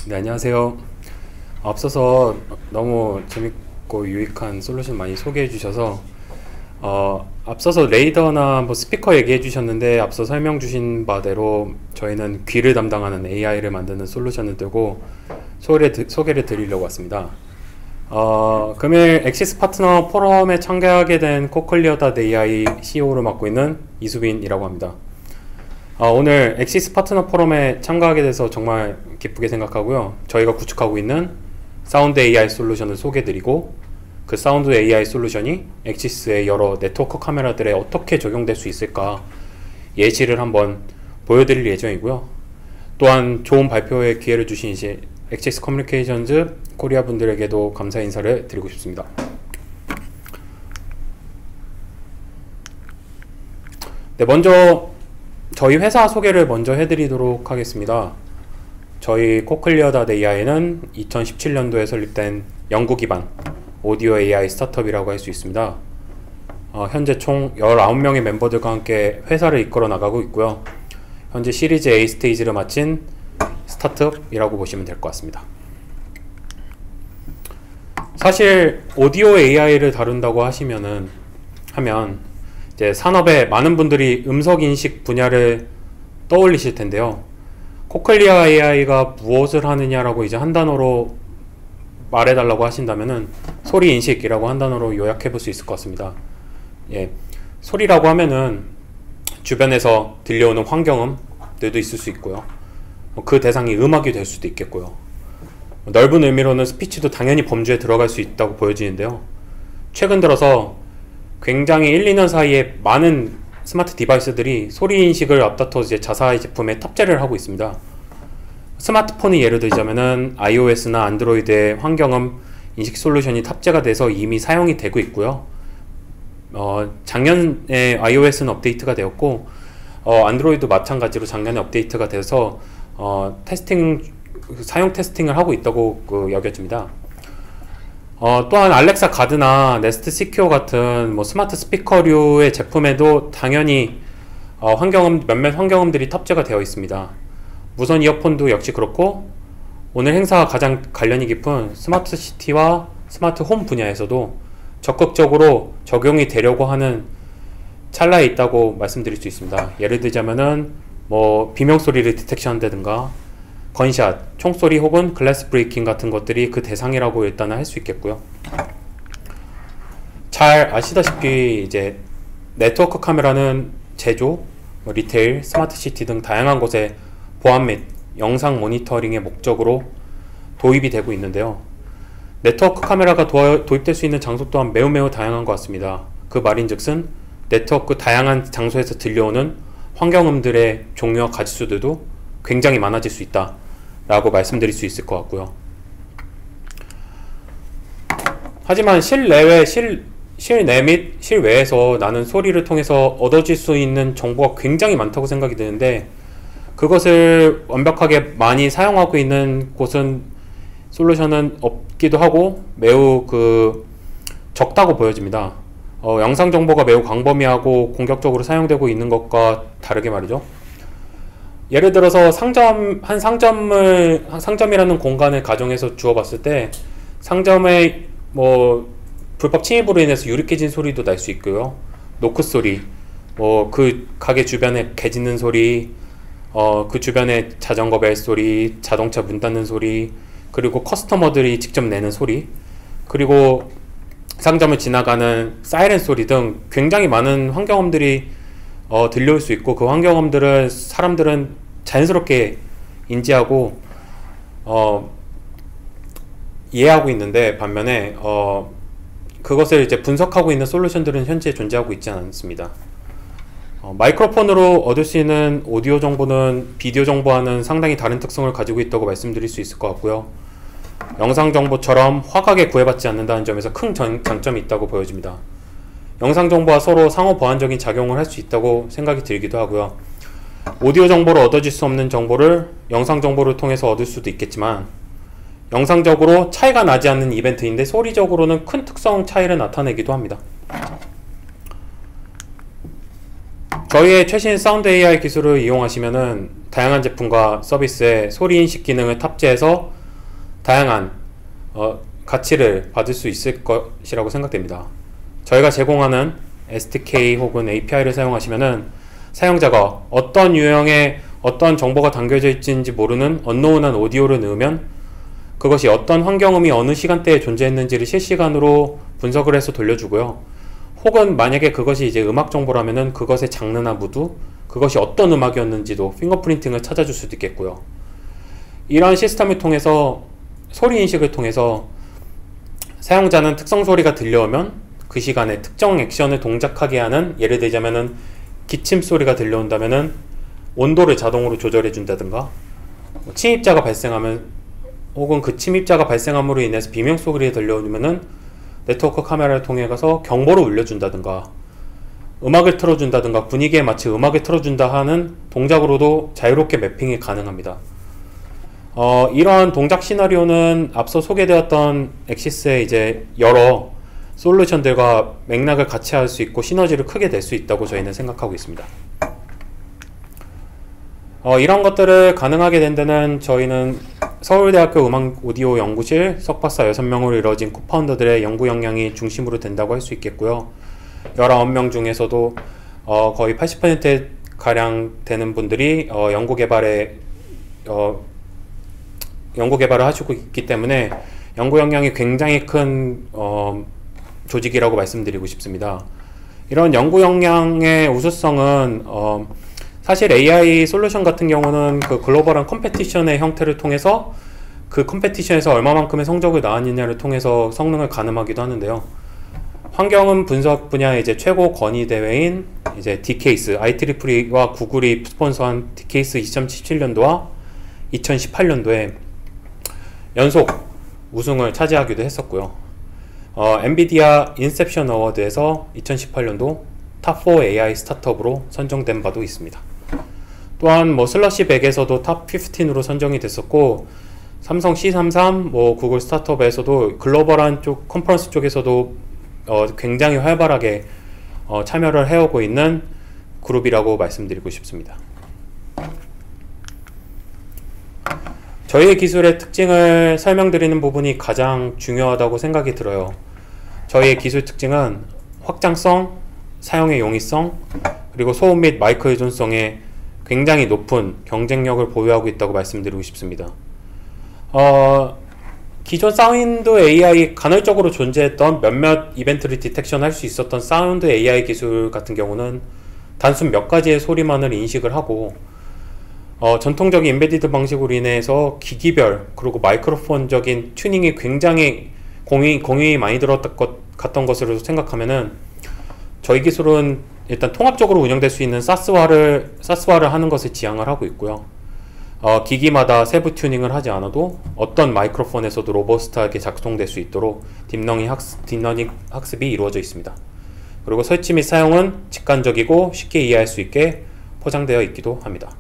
네, 안녕하세요. 앞서서 너무 재밌고 유익한 솔루션 많이 소개해 주셔서 앞서서 레이더나 뭐 스피커 얘기해 주셨는데 앞서 설명 주신 바대로 저희는 귀를 담당하는 AI를 만드는 솔루션을 들고 소개를 드리려고 왔습니다. 금일 엑시스 파트너 포럼에 참가하게 된 코클리어.ai CEO를 맡고 있는 이수빈이라고 합니다. 오늘 엑시스 파트너 포럼에 참가하게 돼서 정말 기쁘게 생각하고요. 저희가 구축하고 있는 사운드 AI 솔루션을 소개드리고 그 사운드 AI 솔루션이 엑시스의 여러 네트워크 카메라들에 어떻게 적용될 수 있을까 예시를 한번 보여드릴 예정이고요. 또한 좋은 발표의 기회를 주신 이제 엑시스 커뮤니케이션즈 코리아 분들에게도 감사 인사를 드리고 싶습니다. 네, 먼저 저희 회사 소개를 먼저 해드리도록 하겠습니다. 저희 코클리어.ai는 2017년도에 설립된 영구 기반 오디오 AI 스타트업이라고 할 수 있습니다. 현재 총 19명의 멤버들과 함께 회사를 이끌어 나가고 있고요. 현재 시리즈 A 스테이지를 마친 스타트업이라고 보시면 될 것 같습니다. 사실 오디오 AI를 다룬다고 하면 이제 산업에 많은 분들이 음성 인식 분야를 떠올리실 텐데요. 코클리어 AI가 무엇을 하느냐라고 이제 한 단어로 말해달라고 하신다면은 소리 인식이라고 한 단어로 요약해 볼 수 있을 것 같습니다. 예, 소리라고 하면은 주변에서 들려오는 환경음들도 있을 수 있고요. 그 대상이 음악이 될 수도 있겠고요. 넓은 의미로는 스피치도 당연히 범주에 들어갈 수 있다고 보여지는데요. 최근 들어서 굉장히 1, 2년 사이에 많은 스마트 디바이스들이 소리 인식을 앞다퉈 이제 자사의 제품에 탑재를 하고 있습니다. 스마트폰이 예를 들자면은 iOS나 안드로이드의 환경음 인식 솔루션이 탑재가 돼서 이미 사용이 되고 있고요. 작년에 iOS는 업데이트가 되었고 안드로이드 마찬가지로 작년에 업데이트가 돼서 사용 테스팅을 하고 있다고 여겨집니다. 또한 알렉사 가드나 네스트 시큐어 같은 뭐 스마트 스피커류의 제품에도 당연히 몇몇 환경음들이 탑재가 되어 있습니다. 무선 이어폰도 역시 그렇고 오늘 행사와 가장 관련이 깊은 스마트 시티와 스마트 홈 분야에서도 적극적으로 적용이 되려고 하는 찰나에 있다고 말씀드릴 수 있습니다. 예를 들자면은 뭐 비명소리를 디텍션한다든가 건샷, 총소리 혹은 글래스 브레이킹 같은 것들이 그 대상이라고 일단은 할 수 있겠고요. 잘 아시다시피 이제 네트워크 카메라는 제조, 리테일, 스마트 시티 등 다양한 곳에 보안 및 영상 모니터링의 목적으로 도입이 되고 있는데요. 네트워크 카메라가 도입될 수 있는 장소 또한 매우 다양한 것 같습니다. 그 말인즉슨 네트워크 다양한 장소에서 들려오는 환경음들의 종류와 가지수들도 굉장히 많아질 수 있다 라고 말씀드릴 수 있을 것 같고요. 하지만 실내 및 실외에서 나는 소리를 통해서 얻어질 수 있는 정보가 굉장히 많다고 생각이 드는데 그것을 완벽하게 많이 사용하고 있는 곳은 솔루션은 없기도 하고 매우 적다고 보여집니다. 영상 정보가 매우 광범위하고 공격적으로 사용되고 있는 것과 다르게 말이죠. 예를 들어서 상점이라는 공간을 가정해서 주어봤을 때 상점에 뭐 불법 침입으로 인해서 유리 깨진 소리도 날 수 있고요. 노크 소리, 뭐 그 가게 주변에 개 짖는 소리, 그 주변에 자전거 벨 소리, 자동차 문 닫는 소리, 그리고 커스터머들이 직접 내는 소리, 그리고 상점을 지나가는 사이렌 소리 등 굉장히 많은 환경음들이 들려올 수 있고 그 환경음들을 사람들은 자연스럽게 인지하고 이해하고 있는데 반면에 그것을 이제 분석하고 있는 솔루션들은 현재 존재하고 있지 않습니다. 마이크로폰으로 얻을 수 있는 오디오 정보는 비디오 정보와는 상당히 다른 특성을 가지고 있다고 말씀드릴 수 있을 것 같고요. 영상 정보처럼 화각에 구애받지 않는다는 점에서 큰 장점이 있다고 보여집니다. 영상 정보와 서로 상호 보완적인 작용을 할 수 있다고 생각이 들기도 하고요. 오디오 정보로 얻어질 수 없는 정보를 영상 정보를 통해서 얻을 수도 있겠지만 영상적으로 차이가 나지 않는 이벤트인데 소리적으로는 큰 특성 차이를 나타내기도 합니다. 저희의 최신 사운드 AI 기술을 이용하시면은 다양한 제품과 서비스에 소리인식 기능을 탑재해서 다양한 가치를 받을 수 있을 것이라고 생각됩니다. 저희가 제공하는 SDK 혹은 API를 사용하시면은 사용자가 어떤 유형의 어떤 정보가 담겨져 있는지 모르는 언노운한 오디오를 넣으면 그것이 어떤 환경음이 어느 시간대에 존재했는지를 실시간으로 분석을 해서 돌려주고요. 혹은 만약에 그것이 이제 음악 정보라면은 그것의 장르나 무드, 그것이 어떤 음악이었는지도 핑거프린팅을 찾아줄 수도 있겠고요. 이러한 시스템을 통해서 소리 인식을 통해서 사용자는 특성 소리가 들려오면 그 시간에 특정 액션을 동작하게 하는, 예를 들자면은 기침 소리가 들려온다면은 온도를 자동으로 조절해 준다든가, 침입자가 발생하면 혹은 그 침입자가 발생함으로 인해서 비명 소리가 들려오면은 네트워크 카메라를 통해 가서 경보를 울려준다든가, 음악을 틀어준다든가, 분위기에 맞춰 음악을 틀어준다 하는 동작으로도 자유롭게 매핑이 가능합니다. 이러한 동작 시나리오는 앞서 소개되었던 엑시스의 이제 여러 솔루션들과 맥락을 같이 할 수 있고 시너지를 크게 낼 수 있다고 저희는 생각하고 있습니다. 이런 것들을 가능하게 된 데는 저희는 서울대학교 음악 오디오 연구실 석박사 6명으로 이루어진 코파운더들의 연구 역량이 중심으로 된다고 할 수 있겠고요. 19명 중에서도 거의 80% 가량 되는 분들이 연구 개발을 하시고 있기 때문에 연구 역량이 굉장히 큰 조직이라고 말씀드리고 싶습니다. 이런 연구 역량의 우수성은 사실 AI 솔루션 같은 경우는 그 글로벌한 컴페티션의 형태를 통해서 그 컴페티션에서 얼마만큼의 성적을 나왔느냐를 통해서 성능을 가늠하기도 하는데요. 환경음 분석 분야의 이제 최고 권위 대회인 이제 디케이스, IEEE와 구글이 스폰서한 디케이스 2017년도와 2018년도에 연속 우승을 차지하기도 했었고요. 엔비디아 인셉션 어워드에서 2018년도 탑4 AI 스타트업으로 선정된 바도 있습니다. 또한 슬러시 100에서도 탑 15으로 선정이 됐었고, 삼성 C33, 구글 스타트업에서도 글로벌한 쪽 컨퍼런스 쪽에서도 굉장히 활발하게 참여를 해오고 있는 그룹이라고 말씀드리고 싶습니다. 저희의 기술의 특징을 설명드리는 부분이 가장 중요하다고 생각이 들어요. 저희의 기술 특징은 확장성, 사용의 용이성, 그리고 소음 및 마이크 의존성에 굉장히 높은 경쟁력을 보유하고 있다고 말씀드리고 싶습니다. 기존 사운드 AI 간헐적으로 존재했던 몇몇 이벤트를 디텍션 할 수 있었던 사운드 AI 기술 같은 경우는 단순 몇 가지의 소리만을 인식을 하고 전통적인 인베디드 방식으로 인해서 기기별 그리고 마이크로폰적인 튜닝이 굉장히 공이 많이 들어갔던 것으로 생각하면은 저희 기술은 일단 통합적으로 운영될 수 있는 사스화를 하는 것을 지향을 하고 있고요. 기기마다 세부 튜닝을 하지 않아도 어떤 마이크로폰에서도 로버스트하게 작동될 수 있도록 딥러닝 학습이 이루어져 있습니다. 그리고 설치 및 사용은 직관적이고 쉽게 이해할 수 있게 포장되어 있기도 합니다.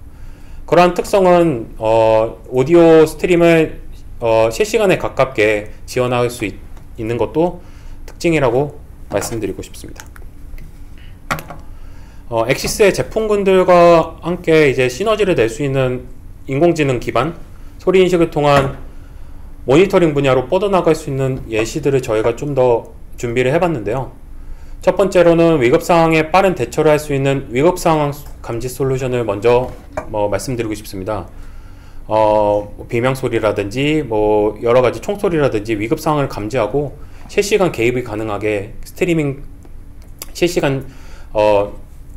그러한 특성은 오디오 스트림을 실시간에 가깝게 지원할 수 있는 것도 특징이라고 말씀드리고 싶습니다. 엑시스의 제품군들과 함께 이제 시너지를 낼 수 있는 인공지능 기반 소리 인식을 통한 모니터링 분야로 뻗어나갈 수 있는 예시들을 저희가 좀 더 준비를 해봤는데요. 첫 번째로는 위급상황에 빠른 대처를 할 수 있는 위급상황 감지 솔루션을 먼저 말씀드리고 싶습니다. 비명소리라든지 여러가지 총소리라든지 위급상황을 감지하고 실시간 개입이 가능하게 실시간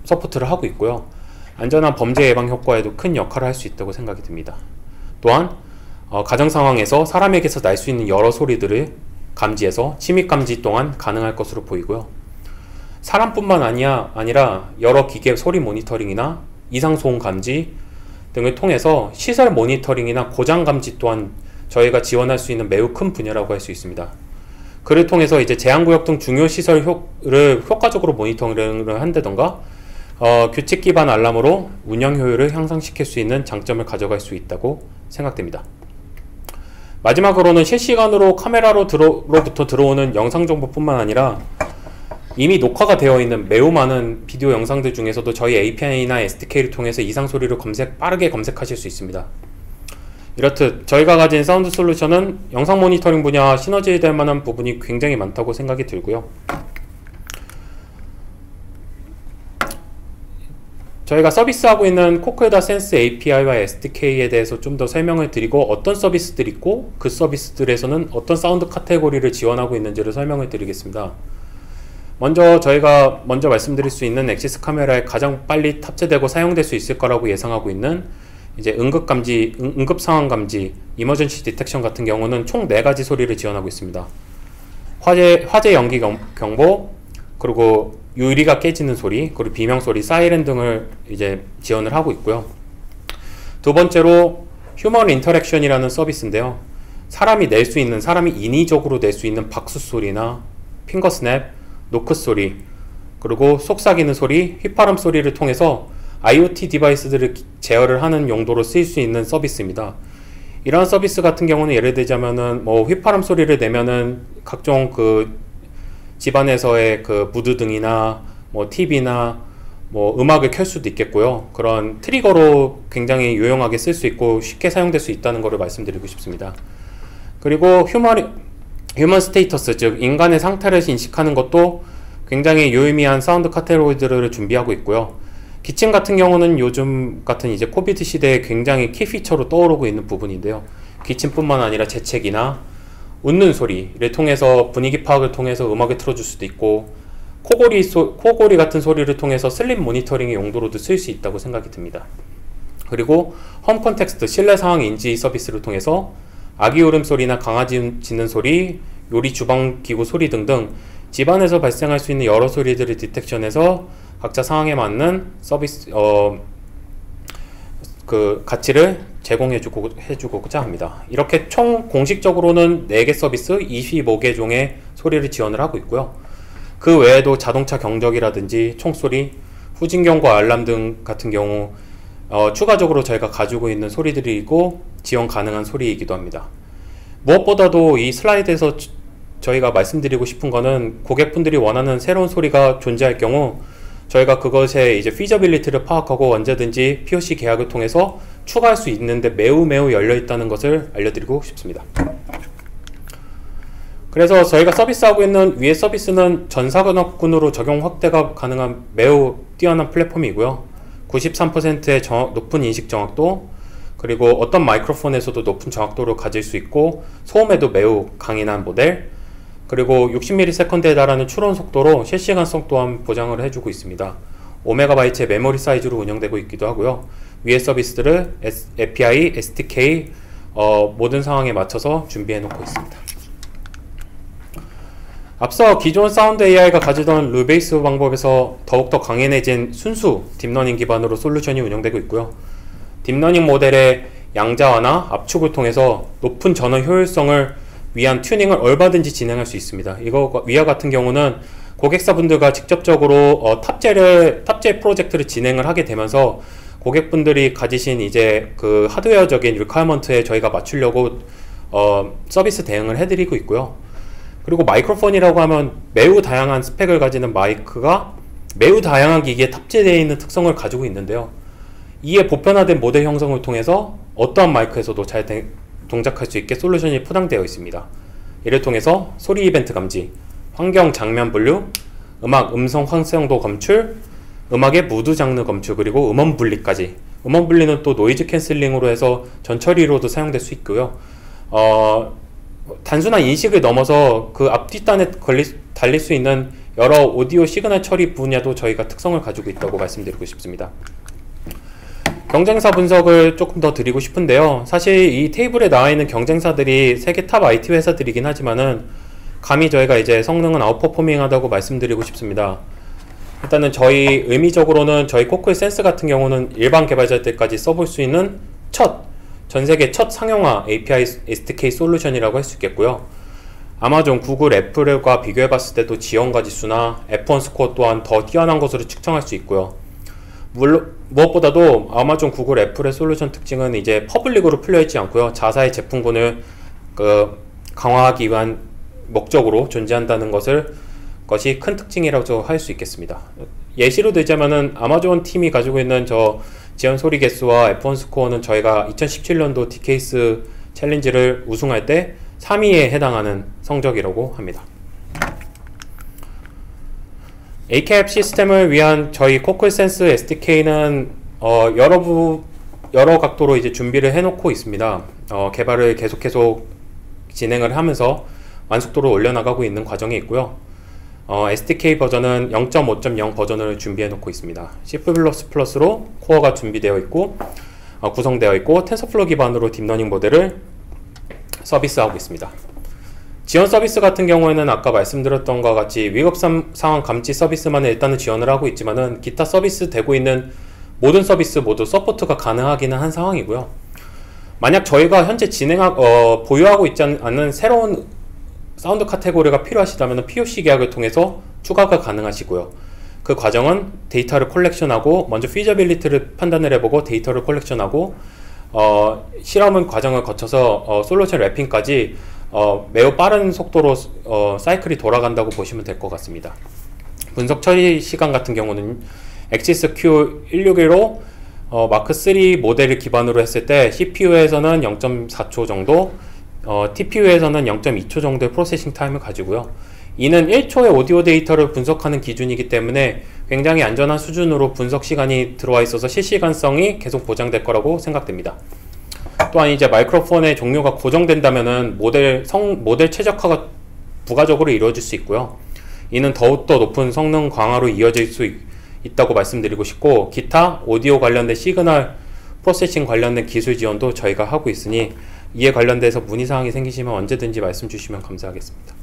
서포트를 하고 있고요. 안전한 범죄 예방 효과에도 큰 역할을 할 수 있다고 생각이 듭니다. 또한 가정 상황에서 사람에게서 날 수 있는 여러 소리들을 감지해서 침입 감지 또한 가능할 것으로 보이고요. 사람뿐만 아니라 여러 기계 소리 모니터링이나 이상 소음 감지 등을 통해서 시설 모니터링이나 고장 감지 또한 저희가 지원할 수 있는 매우 큰 분야라고 할 수 있습니다. 그를 통해서 이제 제한구역 등 중요 시설을 효과적으로 모니터링을 한다던가 규칙 기반 알람으로 운영 효율을 향상시킬 수 있는 장점을 가져갈 수 있다고 생각됩니다. 마지막으로는 실시간으로 카메라로부터 들어오는 영상 정보뿐만 아니라 이미 녹화가 되어 있는 매우 많은 비디오 영상들 중에서도 저희 API나 SDK를 통해서 이상 소리를 빠르게 검색하실 수 있습니다. 이렇듯 저희가 가진 사운드 솔루션은 영상 모니터링 분야와 시너지될 만한 부분이 굉장히 많다고 생각이 들고요. 저희가 서비스하고 있는 코크에다 센스 API와 SDK에 대해서 좀 더 설명을 드리고 어떤 서비스들이 있고 그 서비스들에서는 어떤 사운드 카테고리를 지원하고 있는지를 설명을 드리겠습니다. 저희가 먼저 말씀드릴 수 있는 엑시스 카메라에 가장 빨리 탑재되고 사용될 수 있을 거라고 예상하고 있는 이제 응급 상황 감지, 이머전시 디텍션 같은 경우는 총 4가지 소리를 지원하고 있습니다. 화재 연기 경보, 그리고 유리가 깨지는 소리, 그리고 비명 소리, 사이렌 등을 이제 지원을 하고 있고요. 두 번째로 휴먼 인터랙션이라는 서비스인데요. 사람이 인위적으로 낼 수 있는 박수 소리나 핑거 스냅, 노크 소리, 그리고 속삭이는 소리, 휘파람 소리를 통해서 IoT 디바이스들을 제어를 하는 용도로 쓰일 수 있는 서비스입니다. 이러한 서비스 같은 경우는 예를 들자면은 휘파람 소리를 내면은 각종 집안에서의 무드 등이나 TV나 음악을 켤 수도 있겠고요. 그런 트리거로 굉장히 유용하게 쓸 수 있고 쉽게 사용될 수 있다는 것을 말씀드리고 싶습니다. 그리고 휴먼 스테이터스, 즉 인간의 상태를 인식하는 것도 굉장히 유의미한 사운드 카테고리들을 준비하고 있고요. 기침 같은 경우는 요즘 같은 이제 코비드 시대에 굉장히 키 피처로 떠오르고 있는 부분인데요. 기침뿐만 아니라 재채기나 웃는 소리를 통해서 분위기 파악을 통해서 음악을 틀어줄 수도 있고, 코골이 같은 소리를 통해서 슬립 모니터링의 용도로도 쓸 수 있다고 생각이 듭니다. 그리고 홈 컨텍스트, 실내 상황 인지 서비스를 통해서 아기 울음소리나 강아지 짖는 소리, 요리 주방 기구 소리 등등 집안에서 발생할 수 있는 여러 소리들을 디텍션해서 각자 상황에 맞는 서비스 가치를 제공해주고자 합니다. 이렇게 총 공식적으로는 4개 서비스 25개 종의 소리를 지원을 하고 있고요. 그 외에도 자동차 경적이라든지 총소리, 후진 경고 알람 등 같은 경우 추가적으로 저희가 가지고 있는 소리들이고 지원 가능한 소리이기도 합니다. 무엇보다도 이 슬라이드에서 저희가 말씀드리고 싶은 거는 고객분들이 원하는 새로운 소리가 존재할 경우 저희가 그것의 이제 피저빌리티를 파악하고 언제든지 POC 계약을 통해서 추가할 수 있는데 매우 열려 있다는 것을 알려드리고 싶습니다. 그래서 저희가 서비스하고 있는 위의 서비스는 전 산업군으로 적용 확대가 가능한 매우 뛰어난 플랫폼이고요. 93%의 높은 인식 정확도, 그리고 어떤 마이크로폰에서도 높은 정확도를 가질 수 있고 소음에도 매우 강인한 모델, 그리고 60ms/s에 달하는 추론 속도로 실시간성 또한 보장을 해주고 있습니다. 5MB의 메모리 사이즈로 운영되고 있기도 하고요. 위의 서비스들을 API, SDK 모든 상황에 맞춰서 준비해 놓고 있습니다. 앞서 기존 사운드 AI가 가지던 룰베이스 방법에서 더욱더 강인해진 순수 딥러닝 기반으로 솔루션이 운영되고 있고요. 딥러닝 모델의 양자화나 압축을 통해서 높은 전원 효율성을 위한 튜닝을 얼마든지 진행할 수 있습니다. 위와 같은 경우는 고객사분들과 직접적으로 탑재 프로젝트를 진행을 하게 되면서 고객분들이 가지신 이제 하드웨어적인 리퀘어먼트에 저희가 맞추려고 서비스 대응을 해드리고 있고요. 그리고 마이크로폰이라고 하면 매우 다양한 스펙을 가지는 마이크가 매우 다양한 기기에 탑재되어 있는 특성을 가지고 있는데요. 이에 보편화된 모델 형성을 통해서 어떠한 마이크에서도 잘 동작할 수 있게 솔루션이 포장되어 있습니다. 이를 통해서 소리 이벤트 감지, 환경 장면 분류, 음성 활성도 검출, 음악의 무드 장르 검출, 그리고 음원 분리까지. 음원 분리는 또 노이즈 캔슬링으로 해서 전처리로도 사용될 수 있고요. 단순한 인식을 넘어서 그 앞뒷단에 달릴 수 있는 여러 오디오 시그널 처리 분야도 저희가 특성을 가지고 있다고 말씀드리고 싶습니다. 경쟁사 분석을 조금 더 드리고 싶은데요. 사실 이 테이블에 나와 있는 경쟁사들이 세계 탑 IT 회사들이긴 하지만은 감히 저희가 이제 성능은 아웃퍼포밍하다고 말씀드리고 싶습니다. 일단은 의미적으로는 저희 코크의 센스 같은 경우는 일반 개발자들까지 써볼 수 있는 전 세계 첫 상용화 API SDK 솔루션이라고 할 수 있겠고요. 아마존, 구글, 애플과 비교해봤을 때도 지원 가지수나 F1 스코어 또한 더 뛰어난 것으로 측정할 수 있고요. 무엇보다도 아마존, 구글, 애플의 솔루션 특징은 이제 퍼블릭으로 풀려있지 않고요. 자사의 제품군을 강화하기 위한 목적으로 존재한다는 것을 것이 큰 특징이라고 할 수 있겠습니다. 예시로 들자면은 아마존 팀이 가지고 있는 저 지연 소리 개수와 F1 스코어는 저희가 2017년도 DKS 챌린지를 우승할 때 3위에 해당하는 성적이라고 합니다. ACAP 시스템을 위한 저희 코클센스 SDK는 여러 각도로 이제 준비를 해놓고 있습니다. 개발을 계속 진행을 하면서 완숙도를 올려나가고 있는 과정이 있고요. SDK 버전은 0.5.0 버전을 준비해 놓고 있습니다. C++로 코어가 준비되어 있고 구성되어 있고 텐서플로우 기반으로 딥러닝 모델을 서비스하고 있습니다. 지원 서비스 같은 경우에는 아까 말씀드렸던 것과 같이 위급 상황 감지 서비스만 일단은 지원을 하고 있지만은 기타 서비스 되고 있는 모든 서비스 모두 서포트가 가능하기는 한 상황이고요. 만약 저희가 현재 보유하고 있지 않은 새로운 사운드 카테고리가 필요하시다면 POC 계약을 통해서 추가가 가능하시고요. 그 과정은 데이터를 컬렉션하고 먼저 피저빌리티를 판단을 해보고 데이터를 컬렉션하고 실험은 과정을 거쳐서 솔루션 랩핑까지 매우 빠른 속도로 사이클이 돌아간다고 보시면 될 것 같습니다. 분석 처리 시간 같은 경우는 엑시스 Q161로 마크 3 모델을 기반으로 했을 때 CPU에서는 0.4초 정도, TPU에서는 0.2초 정도의 프로세싱 타임을 가지고요. 이는 1초의 오디오 데이터를 분석하는 기준이기 때문에 굉장히 안전한 수준으로 분석 시간이 들어와 있어서 실시간성이 계속 보장될 거라고 생각됩니다. 또한 이제 마이크로폰의 종류가 고정된다면은 모델 최적화가 부가적으로 이루어질 수 있고요. 이는 더욱더 높은 성능 강화로 이어질 수 있다고 말씀드리고 싶고, 기타 오디오 관련된 시그널 프로세싱 관련된 기술 지원도 저희가 하고 있으니 이에 관련돼서 문의사항이 생기시면 언제든지 말씀 주시면 감사하겠습니다.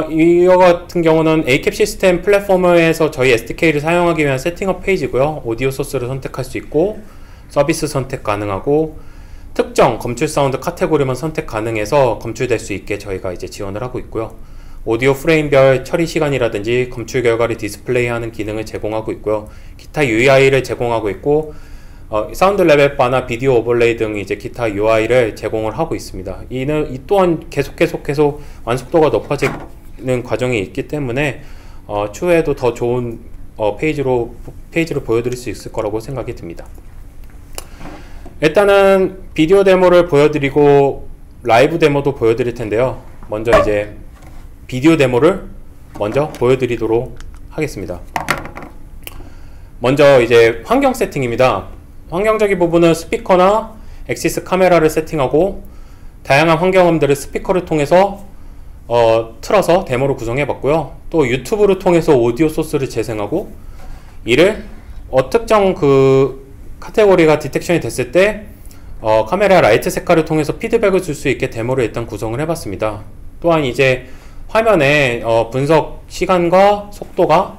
이거 같은 경우는 ACAP 시스템 플랫폼에서 저희 SDK를 사용하기 위한 세팅업 페이지고요. 오디오 소스를 선택할 수 있고 서비스 선택 가능하고 특정 검출 사운드 카테고리만 선택 가능해서 검출될 수 있게 저희가 이제 지원을 하고 있고요. 오디오 프레임별 처리 시간이라든지 검출 결과를 디스플레이하는 기능을 제공하고 있고요. 기타 UI를 제공하고 있고 사운드 레벨 바나 비디오 오버레이 등 이제 기타 UI를 제공을 하고 있습니다. 이 또한 계속 완숙도가 높아지는 과정이 있기 때문에 추후에도 더 좋은 페이지를 보여드릴 수 있을 거라고 생각이 듭니다. 일단은 비디오 데모를 보여드리고 라이브 데모도 보여드릴 텐데요. 먼저 이제 비디오 데모를 먼저 보여드리도록 하겠습니다. 먼저 이제 환경 세팅입니다. 환경적인 부분은 스피커나 엑시스 카메라를 세팅하고 다양한 환경음들을 스피커를 통해서 틀어서 데모를 구성해 봤고요. 또 유튜브를 통해서 오디오 소스를 재생하고 이를 특정 그 카테고리가 디텍션이 됐을 때 카메라 라이트 색깔을 통해서 피드백을 줄 수 있게 데모를 일단 구성을 해 봤습니다. 또한 이제 화면에 분석 시간과 속도가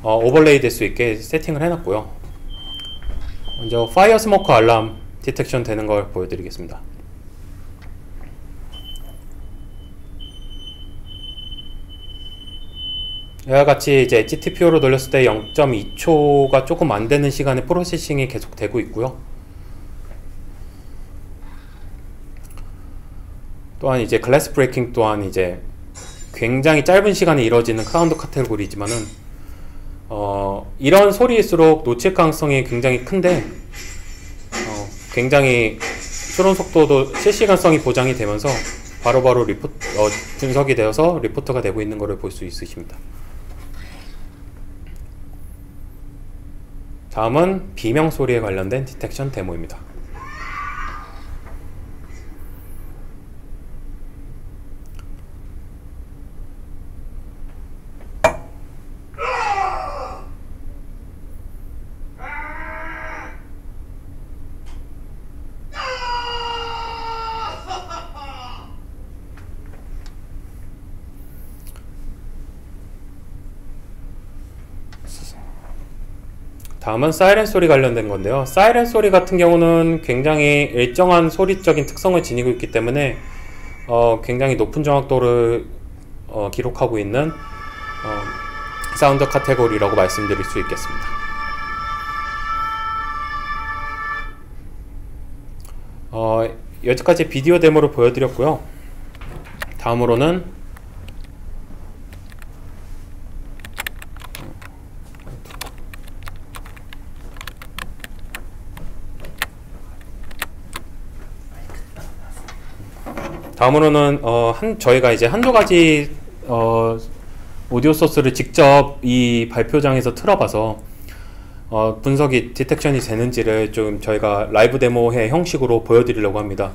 오버레이 될 수 있게 세팅을 해놨고요. 먼저 파이어 스모크 알람 디텍션 되는 걸 보여드리겠습니다. 이와 같이 이제 HTPO로 돌렸을 때 0.2초가 조금 안 되는 시간에 프로세싱이 계속 되고 있고요. 또한 이제 글래스 브레이킹 또한 이제 굉장히 짧은 시간에 이루어지는 사운드 카테고리지만은 이런 소리일수록 놓칠 가능성이 굉장히 큰데 굉장히 추론 속도도 실시간성이 보장이 되면서 바로바로 분석이 되어서 리포트가 되고 있는 것을 볼 수 있으십니다. 다음은 비명 소리에 관련된 디텍션 데모입니다. 다음은 사이렌 소리 관련된 건데요. 사이렌 소리 같은 경우는 굉장히 일정한 소리적인 특성을 지니고 있기 때문에 굉장히 높은 정확도를 기록하고 있는 사운드 카테고리라고 말씀드릴 수 있겠습니다. 여기까지 비디오 데모를 보여드렸고요. 다음으로는 다음으로는 저희가 이제 한두 가지 오디오 소스를 직접 이 발표장에서 틀어봐서 분석이 디텍션이 되는지를 좀 저희가 라이브 데모회 형식으로 보여드리려고 합니다.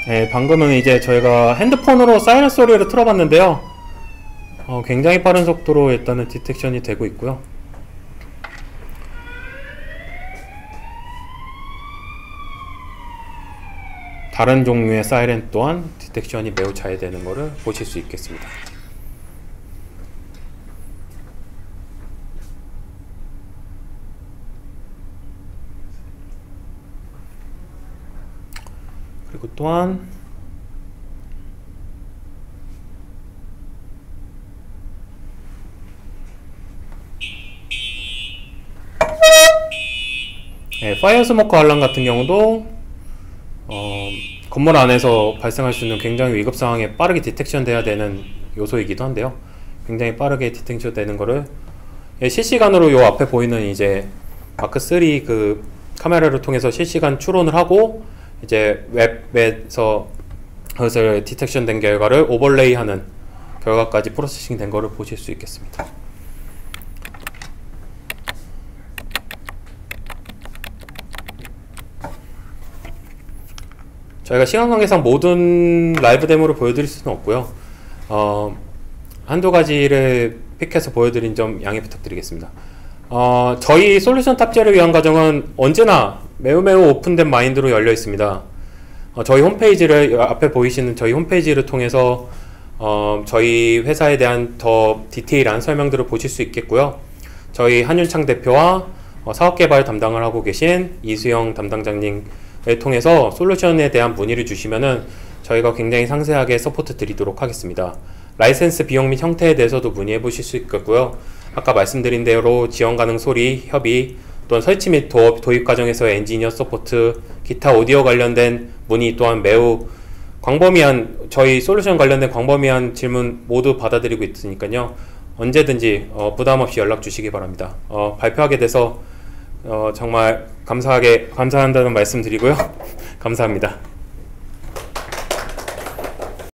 네, 방금은 이제 저희가 핸드폰으로 사이렌 소리를 틀어봤는데요. 굉장히 빠른 속도로 일단은 디텍션이 되고 있고요. 다른 종류의 사이렌 또한 디텍션이 매우 잘 되는 것을 보실 수 있겠습니다. 그리고 또한 파이어 스모크 알람 같은 경우도 건물 안에서 발생할 수 있는 굉장히 위급 상황에 빠르게 디텍션 돼야 되는 요소이기도 한데요. 굉장히 빠르게 디텍션 되는 거를 실시간으로 요 앞에 보이는 이제 마크 3 그 카메라를 통해서 실시간 추론을 하고 이제 웹에서 그것을 디텍션 된 결과를 오버레이 하는 결과까지 프로세싱 된 거를 보실 수 있겠습니다. 저희가 시간 관계상 모든 라이브 데모를 보여드릴 수는 없고요. 한두 가지를 픽해서 보여드린 점 양해 부탁드리겠습니다. 저희 솔루션 탑재를 위한 과정은 언제나 매우 오픈된 마인드로 열려 있습니다. 저희 홈페이지를 앞에 보이시는 저희 홈페이지를 통해서 저희 회사에 대한 더 디테일한 설명들을 보실 수 있겠고요. 저희 한윤창 대표와 사업개발 담당을 하고 계신 이수영 담당자님을 통해서 솔루션에 대한 문의를 주시면은 저희가 굉장히 상세하게 서포트 드리도록 하겠습니다. 라이센스 비용 및 형태에 대해서도 문의해 보실 수 있겠고요. 아까 말씀드린 대로 지원 가능 소리, 협의, 또한 설치 및 도입 과정에서의 엔지니어 서포트, 기타 오디오 관련된 문의 또한 매우 광범위한 저희 솔루션 관련된 광범위한 질문 모두 받아들이고 있으니까요. 언제든지 부담 없이 연락 주시기 바랍니다. 발표하게 돼서 정말 감사한다는 말씀 드리고요. 감사합니다.